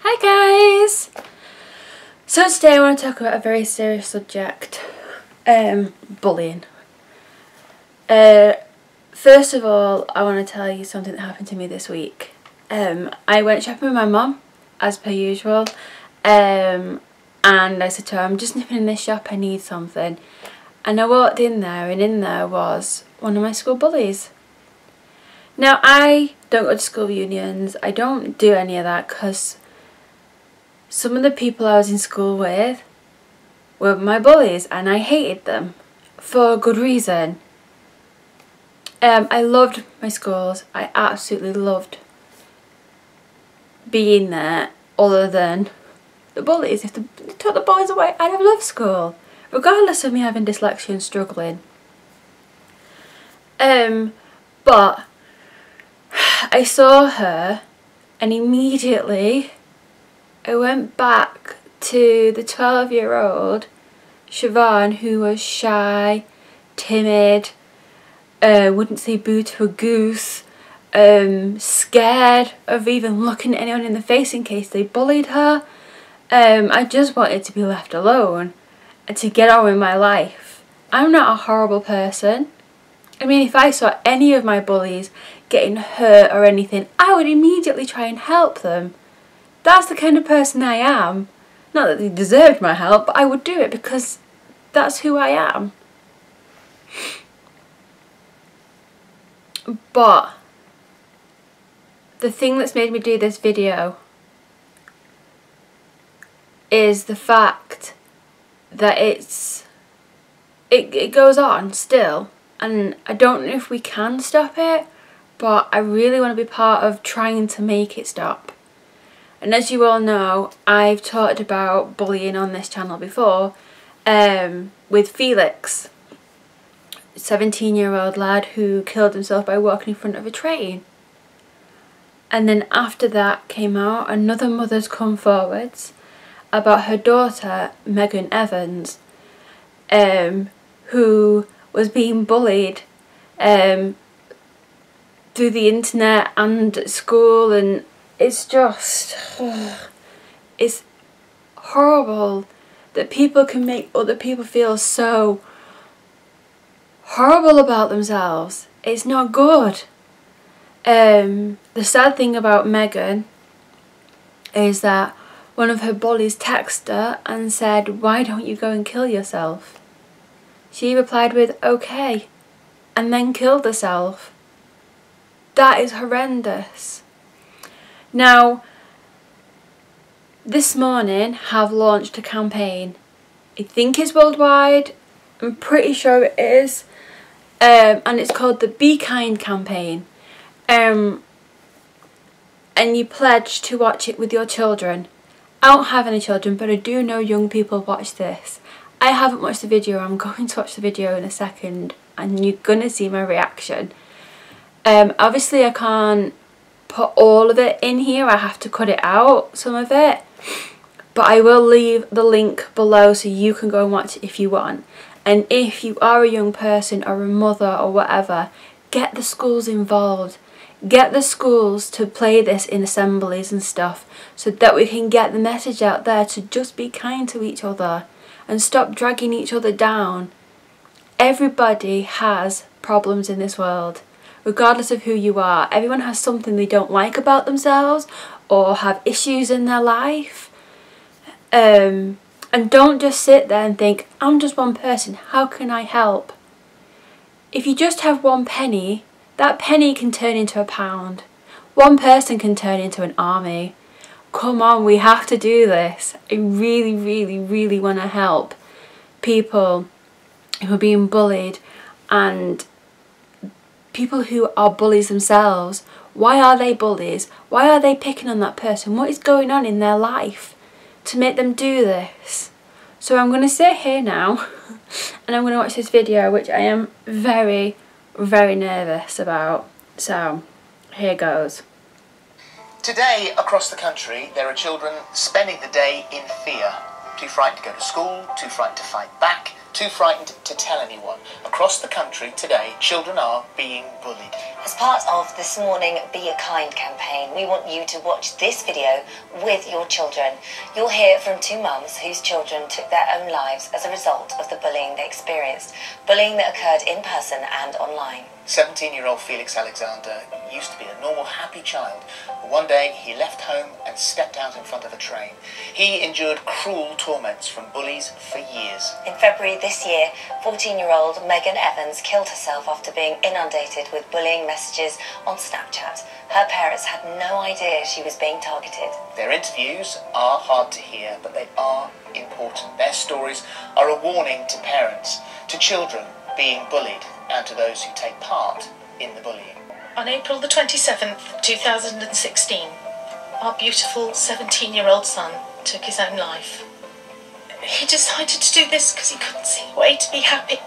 Hi guys! So today I want to talk about a very serious subject, bullying. First of all, I want to tell you something that happened to me this week. I went shopping with my mum, as per usual, and I said to her, I'm just nipping in this shop, I need something. And I walked in there, and in there was one of my school bullies. Now, I don't go to school unions, I don't do any of that because some of the people I was in school with were my bullies and I hated them for a good reason. I loved my schools, I absolutely loved being there other than the bullies. If they took the bullies away, I'd have loved school, regardless of me having dyslexia and struggling. But I saw her and immediately I went back to the 12-year-old Siobhan, who was shy, timid, wouldn't say boo to a goose, scared of even looking at anyone in the face in case they bullied her. I just wanted to be left alone and to get on with my life. I'm not a horrible person. I mean, if I saw any of my bullies getting hurt or anything, I would immediately try and help them. That's the kind of person I am. Not that they deserved my help, but I would do it because that's who I am. But the thing that's made me do this video is the fact that it goes on still, and I don't know if we can stop it, but I really want to be part of trying to make it stop. And as you all know, I've talked about bullying on this channel before, with Felix, 17-year-old lad who killed himself by walking in front of a train. And then after that came out, another mother's come forwards about her daughter, Megan Evans, who was being bullied through the internet and at school, and it's just, it's horrible that people can make other people feel so horrible about themselves. It's not good. The sad thing about Megan is that one of her bullies texted her and said, "Why don't you go and kill yourself?" She replied with, "Okay," and then killed herself. That is horrendous. Now, this morning have launched a campaign. I think it's worldwide, I'm pretty sure it is, and it's called the Be Kind campaign, and you pledge to watch it with your children. I don't have any children, but I do know young people watch this. I haven't watched the video, I'm going to watch the video in a second and you're gonna see my reaction. Obviously I can't put all of it in here, I have to cut it out, some of it, but I will leave the link below so you can go and watch it if you want. And if you are a young person or a mother or whatever, get the schools involved. Get the schools to play this in assemblies and stuff so that we can get the message out there to just be kind to each other and stop dragging each other down. Everybody has problems in this world. Regardless of who you are, everyone has something they don't like about themselves or have issues in their life. And don't just sit there and think, I'm just one person, how can I help? If you just have one penny, that penny can turn into a pound. One person can turn into an army. Come on, we have to do this. I really, really, really want to help people who are being bullied and people who are bullies themselves. Why are they bullies? Why are they picking on that person? What is going on in their life to make them do this? So I'm going to sit here now and I'm going to watch this video, which I am very, very nervous about. So here goes. Today across the country there are children spending the day in fear. Too frightened to go to school, too frightened to fight back, too frightened to tell anyone. Across the country today, children are being bullied. As part of this morning Be a Kind campaign, we want you to watch this video with your children. You'll hear from two mums whose children took their own lives as a result of the bullying they experienced. Bullying that occurred in person and online. 17-year-old Felix Alexander used to be a normal, happy child. But one day, he left home and stepped out in front of a train. He endured cruel torments from bullies for years. In February this year, 14-year-old Megan Evans killed herself after being inundated with bullying messages on Snapchat. Her parents had no idea she was being targeted. Their interviews are hard to hear, but they are important. Their stories are a warning to parents, to children being bullied, and to those who take part in the bullying. On April the 27th, 2016, our beautiful 17-year-old son took his own life. He decided to do this because he couldn't see a way to be happy.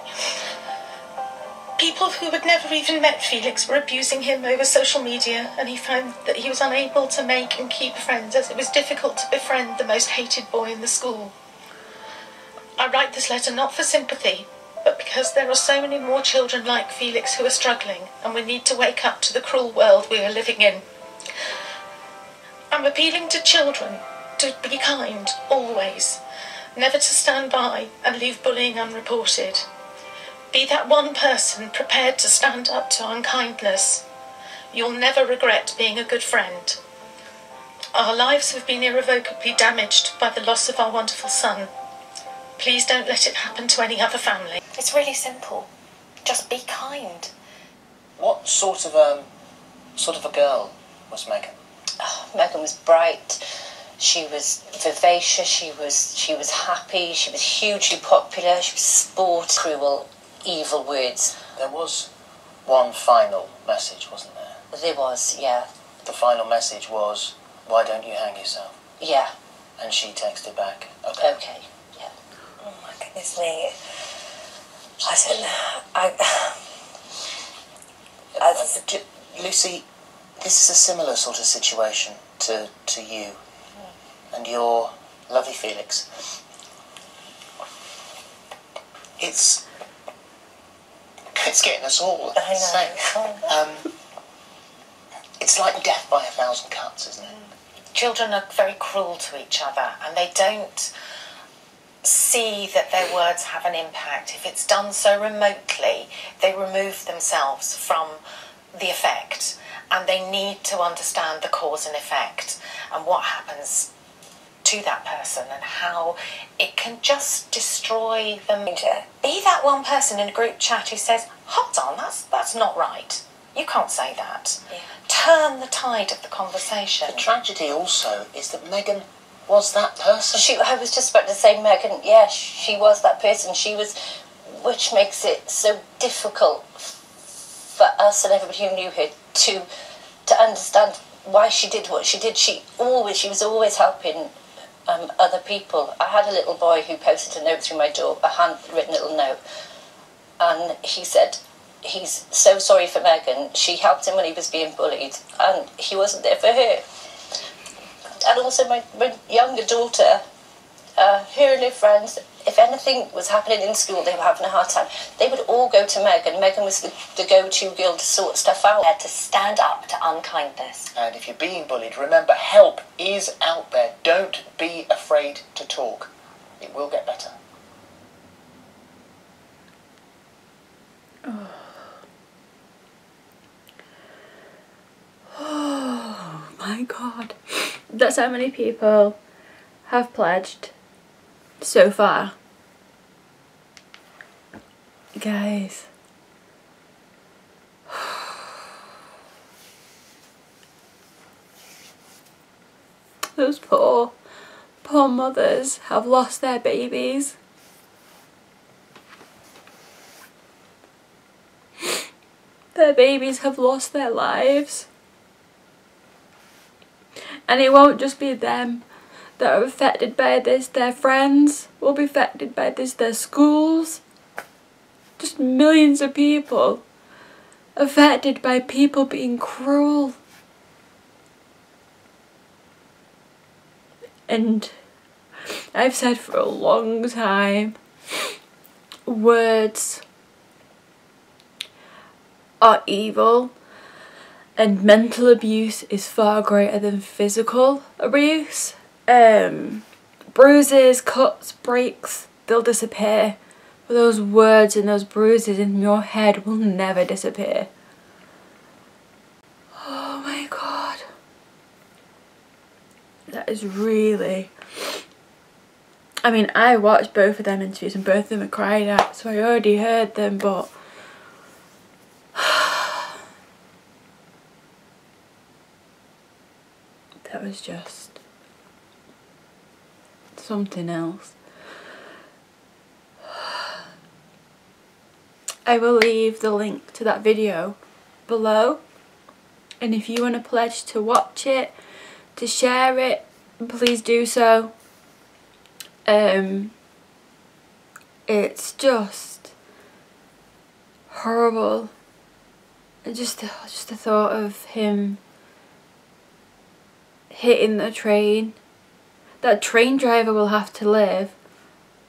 People who had never even met Felix were abusing him over social media, and he found that he was unable to make and keep friends, as it was difficult to befriend the most hated boy in the school. I write this letter not for sympathy, but because there are so many more children like Felix who are struggling, and we need to wake up to the cruel world we are living in. I'm appealing to children to be kind, always. Never to stand by and leave bullying unreported. Be that one person prepared to stand up to unkindness. You'll never regret being a good friend. Our lives have been irrevocably damaged by the loss of our wonderful son. Please don't let it happen to any other family. It's really simple. Just be kind. What sort of a girl was Megan? Oh, Megan was bright. She was vivacious. She was happy. She was hugely popular. She was sporty. Cruel, evil words. There was one final message, wasn't there? There was, yeah. The final message was, "Why don't you hang yourself?" Yeah. And she texted back, "Okay." Okay. Yeah. Oh my goodness me. I don't know. Lucy, this is a similar sort of situation to you and your lovely Felix. It's getting us all. I know. It's like death by 1,000 cuts, isn't it? Children are very cruel to each other, and they don't see that their words have an impact. If it's done so remotely, they remove themselves from the effect, and they need to understand the cause and effect and what happens to that person and how it can just destroy them. Be that one person in a group chat who says, "Hold on, that's not right. You can't say that." Yeah. Turn the tide of the conversation. The tragedy also is that Megan was that person. I was just about to say, Megan, yeah, she was that person. Which makes it so difficult for us and everybody who knew her to understand why she did what she did. She was always helping other people. I had a little boy who posted a note through my door, a handwritten little note, and he said he's so sorry for Megan. She helped him when he was being bullied, and he wasn't there for her. And also my younger daughter, her and her friends, if anything was happening in school, they were having a hard time, they would all go to Megan. Megan was the go-to girl to sort stuff out. To stand up to unkindness. And if you're being bullied, remember, help is out there. Don't be afraid to talk. It will get better. Oh my God. That's how many people have pledged so far. Guys. Those poor mothers have lost their babies. Their babies have lost their lives. And it won't just be them that are affected by this. Their friends will be affected by this. Their schools. Just millions of people affected by people being cruel. And I've said for a long time, words are evil and mental abuse is far greater than physical abuse. Bruises, cuts, breaks, they'll disappear. But those words and those bruises in your head will never disappear. Oh my god. That is really... I mean, I watched both of them interviews and both of them are cried at, so I already heard them, but... that was just... something else. I will leave the link to that video below, and if you want to pledge to watch it, to share it, please do so. It's just horrible. Just the thought of him hitting the train. That train driver will have to live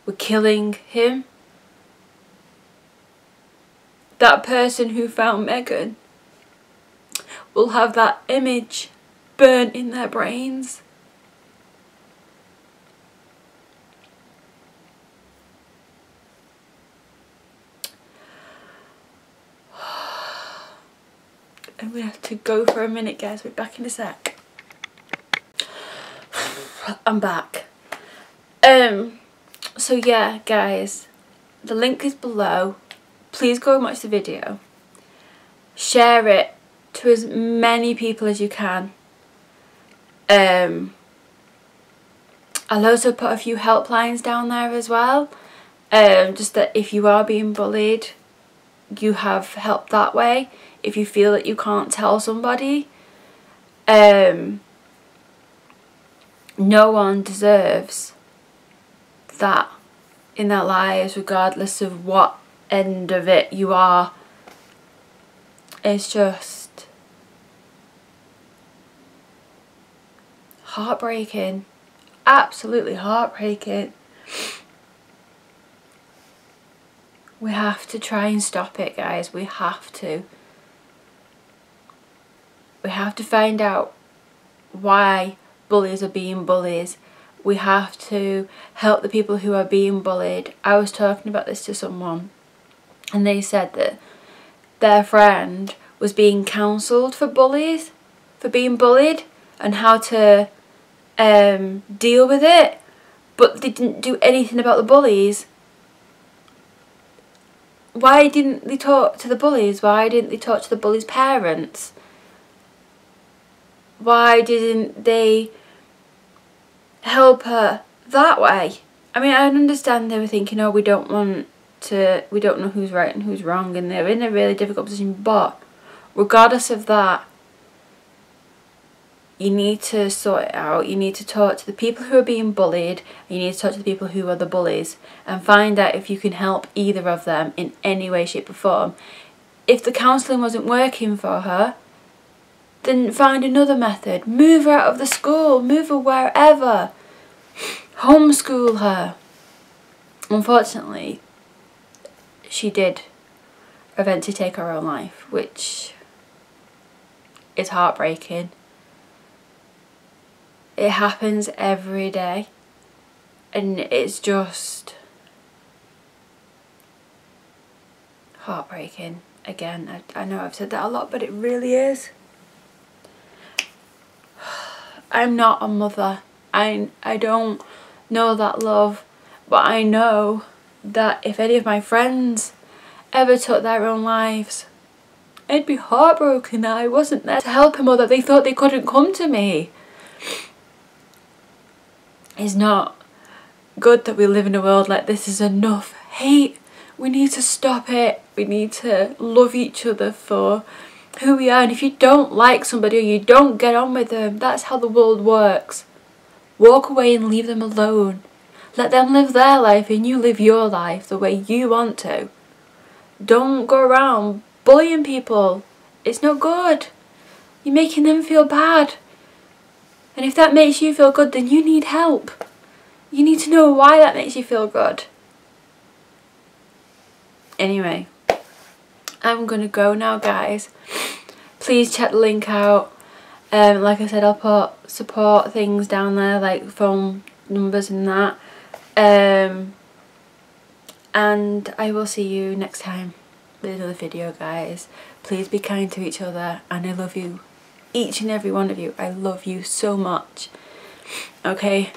with killing him. That person who found Megan will have that image burnt in their brains. I'm gonna have to go for a minute, guys. We'll be back in a sec. I'm back. So yeah, guys, the link is below. Please go and watch the video. Share it to as many people as you can. I'll also put a few helplines down there as well. Just that if you are being bullied, you have help that way. If you feel that you can't tell somebody, no one deserves that in their lives, regardless of what end of it you are. It's just heartbreaking, absolutely heartbreaking. We have to try and stop it, guys. We have to. We have to find out why bullies are being bullies. We have to help the people who are being bullied. I was talking about this to someone and they said that their friend was being counselled for bullies, for being bullied and how to deal with it, but they didn't do anything about the bullies. Why didn't they talk to the bullies? Why didn't they talk to the bullies' parents? Why didn't they help her that way? I mean, I understand they were thinking, oh, we don't know who's right and who's wrong, and they're in a really difficult position, but regardless of that, you need to sort it out. You need to talk to the people who are being bullied, and you need to talk to the people who are the bullies and find out if you can help either of them in any way, shape or form. If the counselling wasn't working for her, then find another method. Move her out of the school, move her wherever, homeschool her. Unfortunately, she did eventually take her own life, which is heartbreaking. It happens every day, and it's just heartbreaking. Again, I know I've said that a lot, but it really is. I'm not a mother. I don't know that love, but I know that if any of my friends ever took their own lives, I'd be heartbroken that I wasn't there to help them, or that they thought they couldn't come to me. It's not good that we live in a world like this. Is enough hate. We need to stop it. We need to love each other for who we are, and if you don't like somebody or you don't get on with them, that's how the world works. Walk away and leave them alone. Let them live their life and you live your life the way you want to. Don't go around bullying people. It's not good. You're making them feel bad. And if that makes you feel good, then you need help. You need to know why that makes you feel good. Anyway, I'm gonna go now, guys. Please check the link out. Like I said, I'll put support things down there, like phone numbers and that. And I will see you next time with another video, guys. Please be kind to each other, and I love you, each and every one of you. I love you so much. Okay,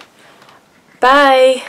bye.